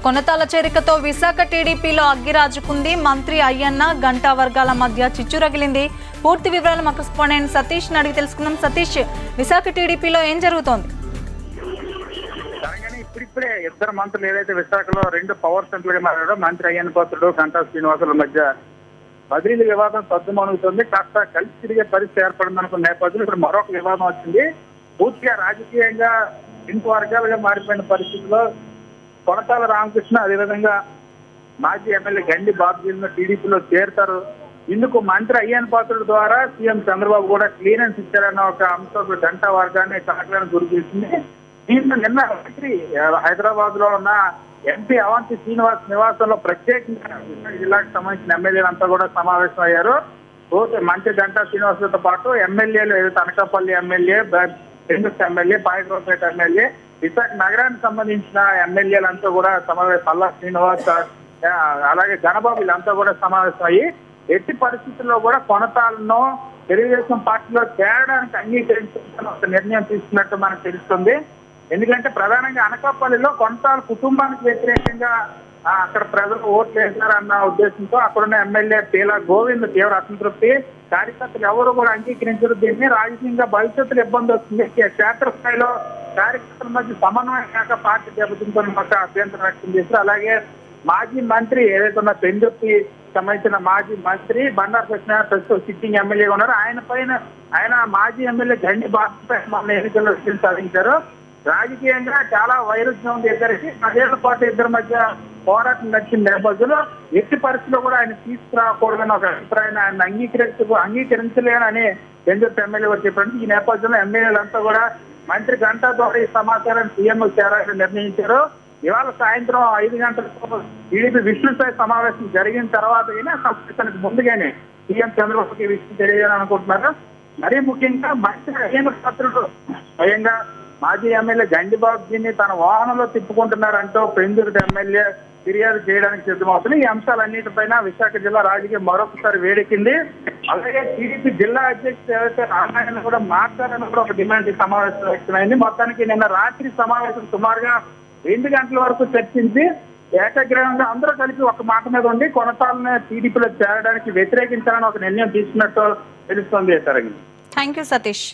కొనతాల చేరికతో విశాఖ టీడీపీలో అగ్గిరాజుకుంది. మంత్రి అయ్యన్న గంటా వర్గాల మధ్య చిచ్చు రగిలింది. పూర్తి వివరాలు మా కరెస్పాండెంట్ సతీష్ అడిగి తెలుసుకుందాం. సతీష్, విశాఖ టీడీపీలో ఏం జరుగుతోంది? ఇప్పుడిప్పుడే ఇద్దరు మంత్రులు ఏదైతే విశాఖలో రెండు పవర్ సెంటర్లుగా మారారో మంత్రి అయ్యన్న పాత్రుడు గంటా శ్రీనివాసుల మధ్య బదిలీల వివాదం సద్దుమణుగుతుంది. కాస్త కలిసి తిరిగే పరిస్థితి ఏర్పడిందనుకున్న నేపథ్యంలో ఇప్పుడు మరొక వివాదం వచ్చింది. పూర్తిగా రాజకీయంగా రెండు వర్గాలుగా మారిపోయిన పరిస్థితిలో కొనతాల రామకృష్ణ అదేవిధంగా మాజీ ఎమ్మెల్యే గండి బాబ్జీలను టీడీపీలో చేరుతారు. ఇందుకు మంత్రి అయ్యన్న పాత్రుడు ద్వారా సీఎం చంద్రబాబు కూడా క్లియరెన్స్ ఇచ్చారన్న ఒక అంశం గంటా వర్గాన్ని కాకడానికి గురి చేసింది. దీంట్లో నిన్న రాత్రి హైదరాబాద్ లో ఉన్న ఎంపీ అవంతి శ్రీనివాస్ నివాసంలో ప్రత్యేకంగా జిల్లాకు సంబంధించిన ఎమ్మెల్యేలంతా కూడా సమావేశం అయ్యారు. మంత్రి గంటా శ్రీనివాసులతో పాటు ఎమ్మెల్యేలు ఏదైతే Anakapalli MLA, Bengaluru MLA, Payakaraopeta MLA, Visakha నగరానికి సంబంధించిన ఎమ్మెల్యేలంతా కూడా సమావేశం, అల్లా శ్రీనివాస్ అలాగే గణబాబు వీళ్ళంతా కూడా సమావేశం అయ్యి ఎట్టి పరిస్థితుల్లో కూడా కొనతాలను తెలుగుదేశం పార్టీలో చేరడానికి అంగీకరించాలని ఒక నిర్ణయం తీసుకున్నట్టు మనకు తెలుస్తుంది. ఎందుకంటే ప్రధానంగా అనకాపల్లిలో కొనతాల కుటుంబానికి వ్యతిరేకంగా అక్కడ ప్రజలు ఓట్లు వేశారన్న ఉద్దేశంతో అక్కడున్న ఎమ్మెల్యే పీలా గోవింద్ తీవ్ర అసంతృప్తి, కార్యకర్తలు ఎవరు కూడా అంగీకరించారు. దీన్ని రాజకీయంగా భవిష్యత్తులో ఇబ్బంది వస్తుంది. క్షేత్రస్థాయిలో కార్యకర్తల మధ్య సమన్వయం కాక పార్టీ దెబ్బతింటున్న ఒక అభ్యంతరం వ్యక్తం చేశారు. అలాగే మాజీ మంత్రి ఏదైతే ఉన్న పెందుర్తి సంబంధించిన మాజీ మంత్రి బండారు సత్యనారాయణ ప్రస్తుతం సిట్టింగ్ ఎమ్మెల్యేగా ఉన్నారు. ఆయన మాజీ ఎమ్మెల్యే గండి బాబు మొన్న ఎన్నికల్లో విజయం సాధించారు. రాజకీయంగా చాలా వైరుధ్యం ఉంది ఇద్దరికి. 10 ఏళ్ల పాటు ఇద్దరి మధ్య పోరాటం నడిచిన నేపథ్యంలో ఎట్టి పరిస్థితుల్లో కూడా ఆయన తీసుకురాకూడదని ఒక అభిప్రాయాన్ని ఆయన అంగీకరించలేనని పెందుర్తి ఎమ్మెల్యే గారు చెప్పారు. ఈ నేపథ్యంలో ఎమ్మెల్యేలంతా కూడా మంత్రి గంటా ద్వారా ఈ సమాచారాన్ని సీఎం చేరాలని నిర్ణయించారు. ఇవాళ సాయంత్రం 5 గంటలకు టీడీపీ విస్తృత సమావేశం జరిగిన తర్వాత సమావేశానికి ముందుగానే సీఎం చంద్రబాబుకి విషయం తెలియాలనుకుంటున్నారు. మరీ ముఖ్యంగా మంత్రి అయ్యన్న పాత్రుడు స్వయంగా మాజీ ఎమ్మెల్యే గండి బాబుజీని తన వాహనంలో తిప్పుకుంటున్నారంటూ పెందుర్తి ఎమ్మెల్యే ఫిర్యాదు చేయడానికి సిద్ధమవుతుంది. ఈ అంశాలన్నిటిపైన విశాఖ జిల్లా రాజకీయం మరొకసారి వేడెక్కింది. అలాగే టీడీపీ జిల్లా అధ్యక్షుడు ఏదైతే రామాయణ కూడా మాట్లాడాలని కూడా ఒక డిమాండ్ ఈ సమావేశం వ్యక్తమైంది. మొత్తానికి నిన్న రాత్రి సమావేశం సుమారుగా 2 గంటల వరకు చర్చించి ఏకగ్రీవంగా అందరూ కలిపి ఒక మాట మీద ఉండి కొనసాలను టీడీపీలో చేరడానికి వ్యతిరేకించాలని ఒక నిర్ణయం తీసుకున్నట్టు తెలుస్తోంది. Thank you Satish.